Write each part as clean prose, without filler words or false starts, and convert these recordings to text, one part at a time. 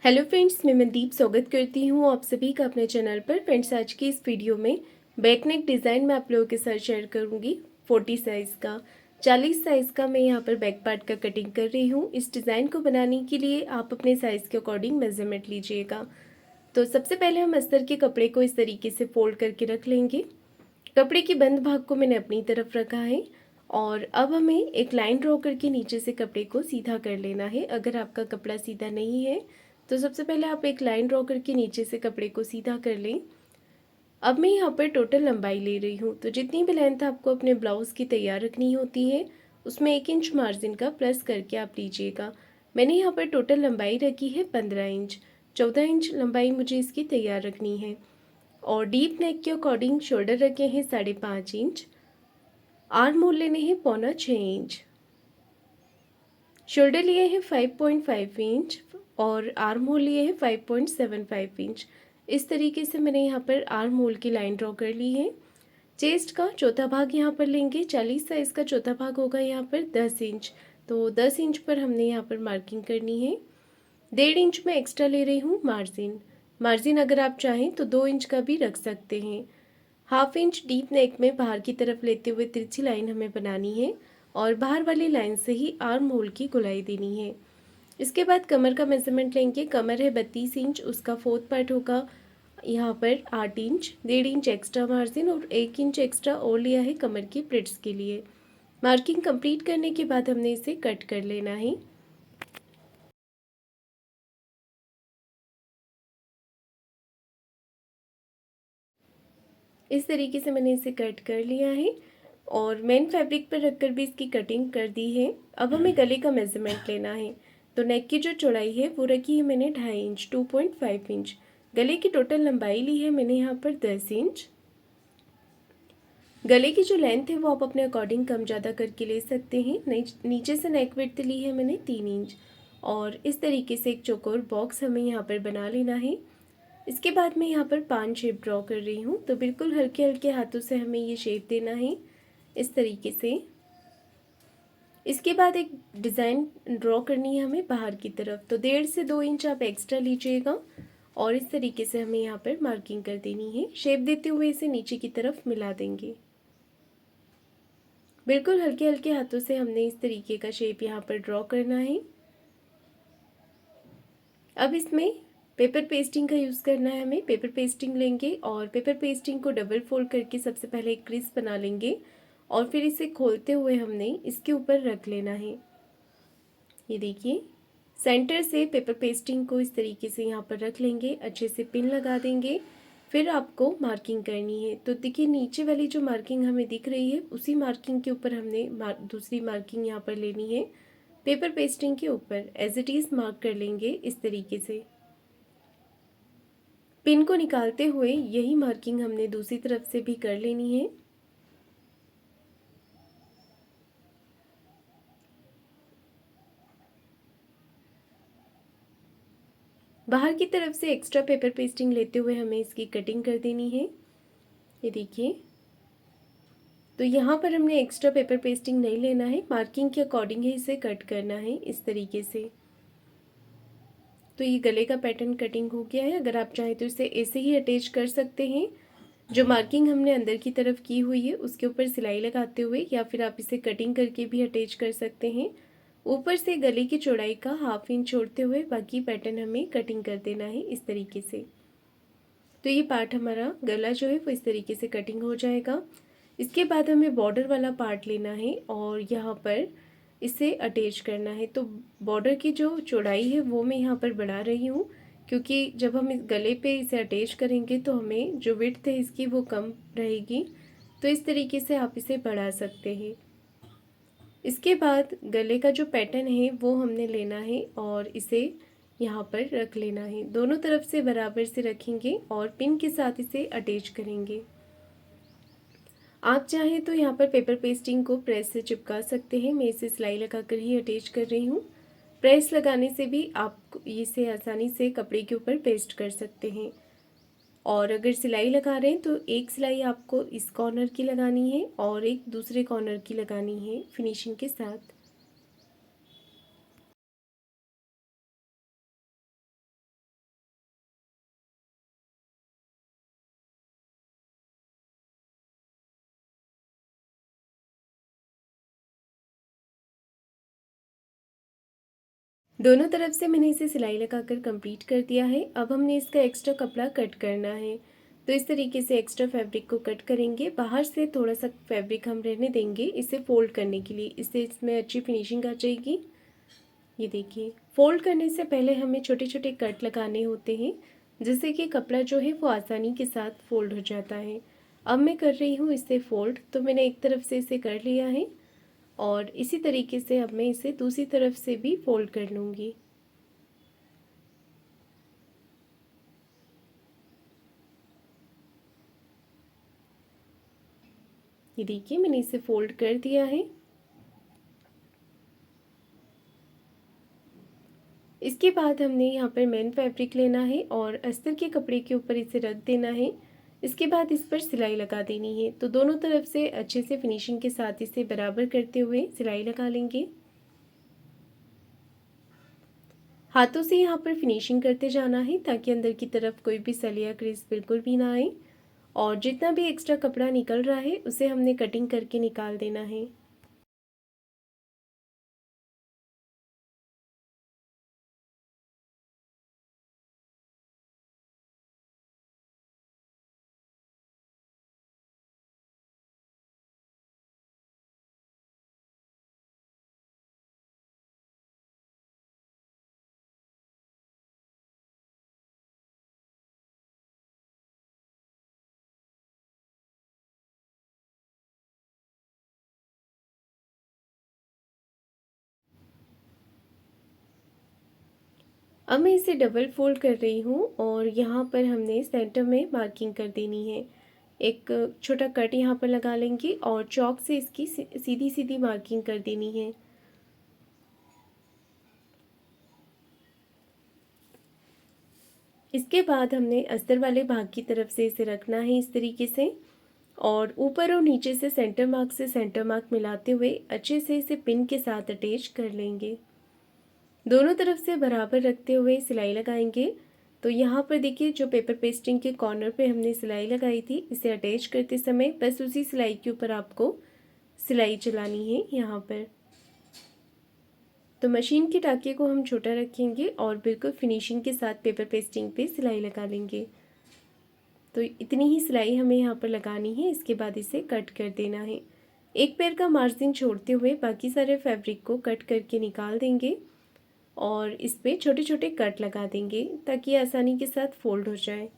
Hello friends, मैं मनदीप स्वागत करती हूँ आप सभी का अपने चैनल पर। फ्रेंड्स, आज की इस वीडियो में बैक नेक डिज़ाइन मैं आप लोगों के साथ शेयर करूँगी। 40 साइज़ का 40 साइज़ का मैं यहाँ पर बैक पार्ट का कटिंग कर रही हूँ। इस डिज़ाइन को बनाने के लिए आप अपने साइज़ के अकॉर्डिंग मेजरमेंट लीजिएगा। तो सबसे पहले हम अस्तर के कपड़े को इस तरीके से फोल्ड करके रख लेंगे। कपड़े के बंद भाग को मैंने अपनी तरफ रखा है और अब हमें एक लाइन ड्रॉ करके नीचे से कपड़े को सीधा कर लेना है। अगर आपका कपड़ा सीधा नहीं है तो सबसे पहले आप एक लाइन ड्रॉ करके नीचे से कपड़े को सीधा कर लें। अब मैं यहाँ पर टोटल लंबाई ले रही हूँ, तो जितनी भी लेंथ आपको अपने ब्लाउज़ की तैयार रखनी होती है उसमें 1 इंच मार्जिन का प्लस करके आप लीजिएगा। मैंने यहाँ पर टोटल लंबाई रखी है 15 इंच। 14 इंच लंबाई मुझे इसकी तैयार रखनी है और डीप नेक के अकॉर्डिंग शोल्डर रखे हैं 5.5 इंच। आर्म होल लेने हैं 5.25 इंच। शोल्डर लिए हैं 5.5 इंच और आर्म होल लिए हैं 5.75 इंच। इस तरीके से मैंने यहाँ पर आर्म होल की लाइन ड्रॉ कर ली है। चेस्ट का चौथा भाग यहाँ पर लेंगे। 40 साइज़ का चौथा भाग होगा यहाँ पर 10 इंच। तो 10 इंच पर हमने यहाँ पर मार्किंग करनी है। 1.5 इंच में एक्स्ट्रा ले रही हूँ मार्जिन। मार्जिन अगर आप चाहें तो 2 इंच का भी रख सकते हैं। 1/2 इंच डीप नेक में बाहर की तरफ लेते हुए तिरछी लाइन हमें बनानी है और बाहर वाली लाइन से ही आर्म होल की गोलाई देनी है। इसके बाद कमर का मेजरमेंट लेंगे। कमर है 32 इंच, उसका 4th पार्ट होगा यहाँ पर 8 इंच। 1.5 इंच एक्स्ट्रा मार्जिन और 1 इंच एक्स्ट्रा और लिया है कमर की प्लिट्स के लिए। मार्किंग कंप्लीट करने के बाद हमने इसे कट कर लेना है। इस तरीके से मैंने इसे कट कर लिया है और मेन फैब्रिक पर रखकर भी इसकी कटिंग कर दी है। अब हमें गले का मेजरमेंट लेना है। तो नेक की जो चौड़ाई है वो रखी है मैंने 2.5 इंच, 2.5 इंच। गले की टोटल लंबाई ली है मैंने यहाँ पर 10 इंच। गले की जो लेंथ है वो आप अपने अकॉर्डिंग कम ज़्यादा करके ले सकते हैं। नीचे से नेक विड्थ ली है मैंने 3 इंच और इस तरीके से एक चौकोर बॉक्स हमें यहाँ पर बना लेना है। इसके बाद मैं यहाँ पर 5 शेप ड्रॉ कर रही हूँ। तो बिल्कुल हल्के हल्के हाथों से हमें ये शेप देना है इस तरीके से। इसके बाद एक डिज़ाइन ड्रॉ करनी है हमें बाहर की तरफ। तो 1.5 से 2 इंच आप एक्स्ट्रा लीजिएगा और इस तरीके से हमें यहाँ पर मार्किंग कर देनी है। शेप देते हुए इसे नीचे की तरफ मिला देंगे। बिल्कुल हल्के हल्के हाथों से हमने इस तरीके का शेप यहाँ पर ड्रॉ करना है। अब इसमें पेपर पेस्टिंग का यूज़ करना है हमें। पेपर पेस्टिंग लेंगे और पेपर पेस्टिंग को डबल फोल्ड करके सबसे पहले एक क्रीज बना लेंगे और फिर इसे खोलते हुए हमने इसके ऊपर रख लेना है। ये देखिए, सेंटर से पेपर पेस्टिंग को इस तरीके से यहाँ पर रख लेंगे, अच्छे से पिन लगा देंगे। फिर आपको मार्किंग करनी है। तो देखिए, नीचे वाली जो मार्किंग हमें दिख रही है उसी मार्किंग के ऊपर हमने दूसरी मार्किंग यहाँ पर लेनी है। पेपर पेस्टिंग के ऊपर एज इट इज़ मार्क कर लेंगे इस तरीके से। पिन को निकालते हुए यही मार्किंग हमने दूसरी तरफ से भी कर लेनी है। बाहर की तरफ से एक्स्ट्रा पेपर पेस्टिंग लेते हुए हमें इसकी कटिंग कर देनी है। ये देखिए, तो यहाँ पर हमने एक्स्ट्रा पेपर पेस्टिंग नहीं लेना है, मार्किंग के अकॉर्डिंग ही इसे कट करना है इस तरीके से। तो ये गले का पैटर्न कटिंग हो गया है। अगर आप चाहें तो इसे ऐसे ही अटैच कर सकते हैं। जो मार्किंग हमने अंदर की तरफ की हुई है उसके ऊपर सिलाई लगाते हुए, या फिर आप इसे कटिंग करके भी अटैच कर सकते हैं। ऊपर से गले की चौड़ाई का 1/2 इंच छोड़ते हुए बाकी पैटर्न हमें कटिंग कर देना है इस तरीके से। तो ये पार्ट हमारा गला जो है वो इस तरीके से कटिंग हो जाएगा। इसके बाद हमें बॉर्डर वाला पार्ट लेना है और यहाँ पर इसे अटैच करना है। तो बॉर्डर की जो चौड़ाई है वो मैं यहाँ पर बढ़ा रही हूँ, क्योंकि जब हम इस गले पे इसे अटैच करेंगे तो हमें जो विड्थ है इसकी वो कम रहेगी। तो इस तरीके से आप इसे बढ़ा सकते हैं। इसके बाद गले का जो पैटर्न है वो हमने लेना है और इसे यहाँ पर रख लेना है। दोनों तरफ से बराबर से रखेंगे और पिन के साथ इसे अटैच करेंगे। आप चाहें तो यहाँ पर पेपर पेस्टिंग को प्रेस से चिपका सकते हैं। मैं इसे सिलाई लगाकर ही अटैच कर रही हूँ। प्रेस लगाने से भी आप इसे आसानी से कपड़े के ऊपर पेस्ट कर सकते हैं। और अगर सिलाई लगा रहे हैं तो एक सिलाई आपको इस कॉर्नर की लगानी है और एक दूसरे कॉर्नर की लगानी है फिनिशिंग के साथ। दोनों तरफ से मैंने इसे सिलाई लगाकर कंप्लीट कर दिया है। अब हमने इसका एक्स्ट्रा कपड़ा कट करना है। तो इस तरीके से एक्स्ट्रा फैब्रिक को कट करेंगे। बाहर से थोड़ा सा फैब्रिक हम रहने देंगे इसे फोल्ड करने के लिए, इससे इसमें अच्छी फिनिशिंग आ जाएगी। ये देखिए, फोल्ड करने से पहले हमें छोटे छोटे कट लगाने होते हैं, जिससे कि कपड़ा जो है वो आसानी के साथ फोल्ड हो जाता है। अब मैं कर रही हूँ इसे फोल्ड। तो मैंने एक तरफ से इसे कर लिया है और इसी तरीके से अब मैं इसे दूसरी तरफ से भी फोल्ड कर लूँगी। ये देखिए, मैंने इसे फोल्ड कर दिया है। इसके बाद हमने यहाँ पर मेन फैब्रिक लेना है और अस्तर के कपड़े के ऊपर इसे रख देना है। इसके बाद इस पर सिलाई लगा देनी है। तो दोनों तरफ से अच्छे से फिनिशिंग के साथ इसे बराबर करते हुए सिलाई लगा लेंगे। हाथों से यहाँ पर फिनिशिंग करते जाना है ताकि अंदर की तरफ कोई भी सल या क्रीज बिल्कुल भी ना आए। और जितना भी एक्स्ट्रा कपड़ा निकल रहा है उसे हमने कटिंग करके निकाल देना है। अब मैं इसे डबल फोल्ड कर रही हूँ और यहाँ पर हमने सेंटर में मार्किंग कर देनी है। एक छोटा कट यहाँ पर लगा लेंगे और चॉक से इसकी सीधी सीधी मार्किंग कर देनी है। इसके बाद हमने अस्तर वाले भाग की तरफ से इसे रखना है इस तरीके से, और ऊपर और नीचे से सेंटर मार्क मिलाते हुए अच्छे से इसे पिन के साथ अटैच कर लेंगे। दोनों तरफ से बराबर रखते हुए सिलाई लगाएंगे। तो यहाँ पर देखिए, जो पेपर पेस्टिंग के कॉर्नर पे हमने सिलाई लगाई थी, इसे अटैच करते समय बस उसी सिलाई के ऊपर आपको सिलाई चलानी है यहाँ पर। तो मशीन के टाके को हम छोटा रखेंगे और बिल्कुल फिनिशिंग के साथ पेपर पेस्टिंग पे सिलाई लगा लेंगे। तो इतनी ही सिलाई हमें यहाँ पर लगानी है। इसके बाद इसे कट कर देना है। एक पैर का मार्जिन छोड़ते हुए बाकी सारे फैब्रिक को कट करके निकाल देंगे और इस पे छोटे छोटे कट लगा देंगे ताकि आसानी के साथ फोल्ड हो जाए।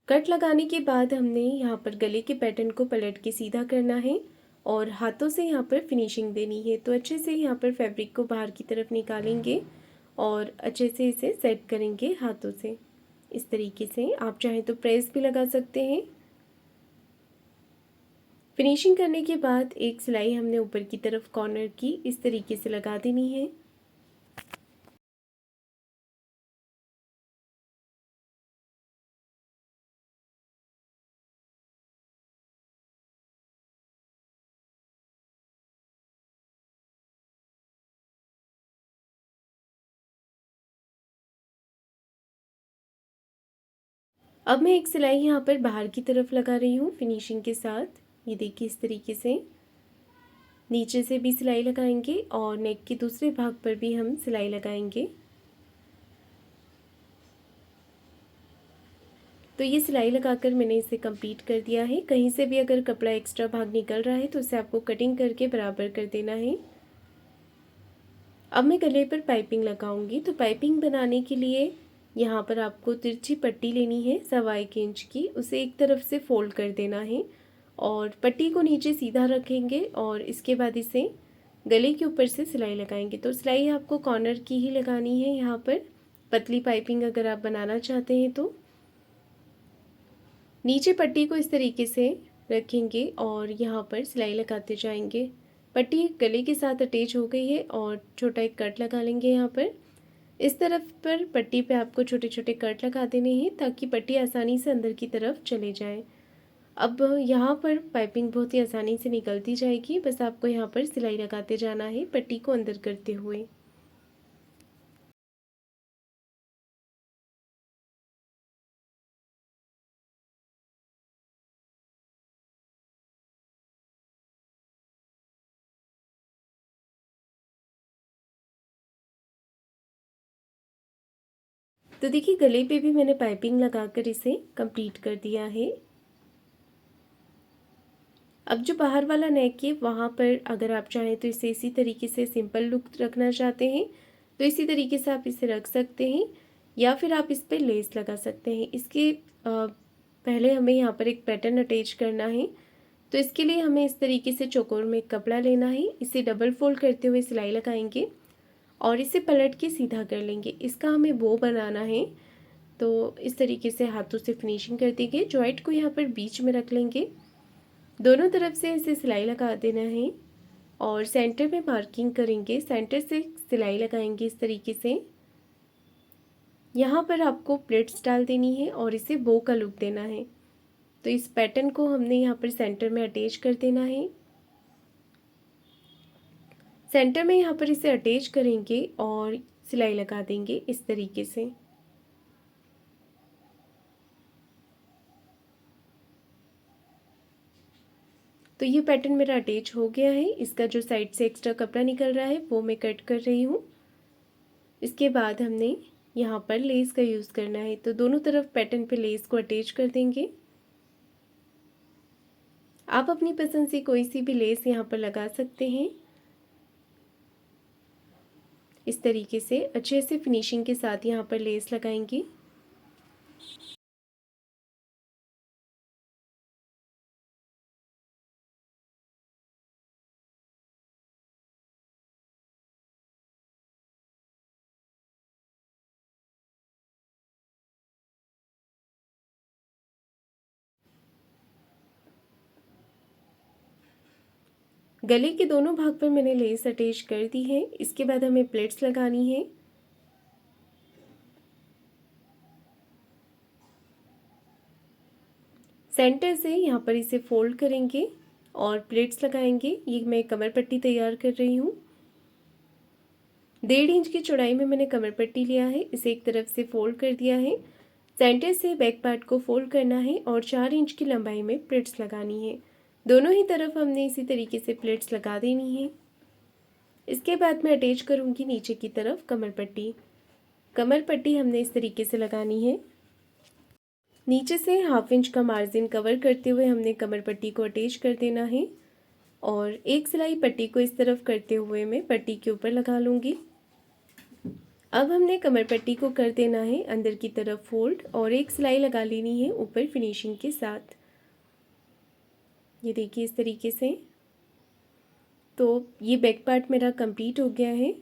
कट लगाने के बाद हमने यहाँ पर गले के पैटर्न को पलट के सीधा करना है और हाथों से यहाँ पर फिनिशिंग देनी है। तो अच्छे से यहाँ पर फैब्रिक को बाहर की तरफ निकालेंगे और अच्छे से इसे सेट करेंगे हाथों से। इस तरीके से आप चाहें तो प्रेस भी लगा सकते हैं। फिनिशिंग करने के बाद एक सिलाई हमने ऊपर की तरफ कॉर्नर की इस तरीके से लगा देनी है। अब मैं एक सिलाई यहाँ पर बाहर की तरफ लगा रही हूँ फिनिशिंग के साथ। ये देखिए, इस तरीके से नीचे से भी सिलाई लगाएंगे और नेक के दूसरे भाग पर भी हम सिलाई लगाएंगे। तो ये सिलाई लगाकर मैंने इसे कंप्लीट कर दिया है। कहीं से भी अगर कपड़ा एक्स्ट्रा भाग निकल रहा है तो उसे आपको कटिंग करके बराबर कर देना है। अब मैं गले पर पाइपिंग लगाऊंगी। तो पाइपिंग बनाने के लिए यहाँ पर आपको तिरछी पट्टी लेनी है 1.25 इंच की। उसे एक तरफ से फोल्ड कर देना है और पट्टी को नीचे सीधा रखेंगे और इसके बाद इसे गले के ऊपर से सिलाई लगाएंगे। तो सिलाई आपको कॉर्नर की ही लगानी है यहाँ पर, पतली पाइपिंग अगर आप बनाना चाहते हैं तो। नीचे पट्टी को इस तरीके से रखेंगे और यहाँ पर सिलाई लगाते जाएंगे। पट्टी गले के साथ अटैच हो गई है और छोटा एक कट लगा लेंगे यहाँ पर। इस तरफ पर पट्टी पे आपको छोटे छोटे कट लगा देने हैं ताकि पट्टी आसानी से अंदर की तरफ चले जाए। अब यहाँ पर पाइपिंग बहुत ही आसानी से निकलती जाएगी, बस आपको यहाँ पर सिलाई लगाते जाना है पट्टी को अंदर करते हुए। तो देखिए गले पे भी मैंने पाइपिंग लगाकर इसे कंप्लीट कर दिया है। अब जो बाहर वाला नेक है वहाँ पर अगर आप चाहें तो इसे इसी तरीके से सिंपल लुक रखना चाहते हैं तो इसी तरीके से आप इसे रख सकते हैं, या फिर आप इस पर लेस लगा सकते हैं। इसके पहले हमें यहाँ पर एक पैटर्न अटैच करना है, तो इसके लिए हमें इस तरीके से चौकोर में एक कपड़ा लेना है, इसे डबल फोल्ड करते हुए सिलाई लगाएंगे और इसे पलट के सीधा कर लेंगे। इसका हमें बो बनाना है, तो इस तरीके से हाथों से फिनिशिंग कर देंगे। जॉइंट को यहाँ पर बीच में रख लेंगे, दोनों तरफ से इसे सिलाई लगा देना है और सेंटर में मार्किंग करेंगे, सेंटर से सिलाई लगाएंगे इस तरीके से। यहाँ पर आपको प्लेट्स डाल देनी है और इसे बो का लुक देना है। तो इस पैटर्न को हमने यहाँ पर सेंटर में अटैच कर देना है। सेंटर में यहाँ पर इसे अटैच करेंगे और सिलाई लगा देंगे इस तरीके से। तो ये पैटर्न मेरा अटैच हो गया है। इसका जो साइड से एक्स्ट्रा कपड़ा निकल रहा है वो मैं कट कर रही हूँ। इसके बाद हमने यहाँ पर लेस का यूज़ करना है, तो दोनों तरफ पैटर्न पे लेस को अटैच कर देंगे। आप अपनी पसंद से कोई सी भी लेस यहाँ पर लगा सकते हैं। इस तरीके से अच्छे से फिनिशिंग के साथ यहाँ पर लेस लगाएंगे। गले के दोनों भाग पर मैंने लेस अटैच कर दी है। इसके बाद हमें प्लेट्स लगानी है। सेंटर से यहाँ पर इसे फोल्ड करेंगे और प्लेट्स लगाएंगे। ये मैं कमर पट्टी तैयार कर रही हूँ। 1.5 इंच की चौड़ाई में मैंने कमर पट्टी लिया है, इसे एक तरफ से फोल्ड कर दिया है। सेंटर से बैक पार्ट को फोल्ड करना है और 4 इंच की लंबाई में प्लेट्स लगानी है। दोनों ही तरफ हमने इसी तरीके से प्लेट्स लगा देनी है। इसके बाद मैं अटैच करूँगी नीचे की तरफ कमर पट्टी। कमर पट्टी हमने इस तरीके से लगानी है। नीचे से 1/2 इंच का मार्जिन कवर करते हुए हमने कमर पट्टी को अटैच कर देना है और एक सिलाई पट्टी को इस तरफ करते हुए मैं पट्टी के ऊपर लगा लूँगी। अब हमने कमर पट्टी को कर देना है अंदर की तरफ फोल्ड और एक सिलाई लगा लेनी है ऊपर फिनिशिंग के साथ। ये देखिए इस तरीके से। तो ये बैक पार्ट मेरा कंप्लीट हो गया है।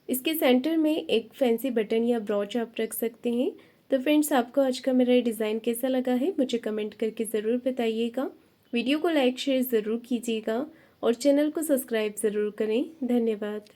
इसके सेंटर में एक फैंसी बटन या ब्रॉच आप रख सकते हैं। तो फ्रेंड्स, आपको आज का मेरा डिज़ाइन कैसा लगा है मुझे कमेंट करके ज़रूर बताइएगा। वीडियो को लाइक शेयर ज़रूर कीजिएगा और चैनल को सब्सक्राइब ज़रूर करें। धन्यवाद।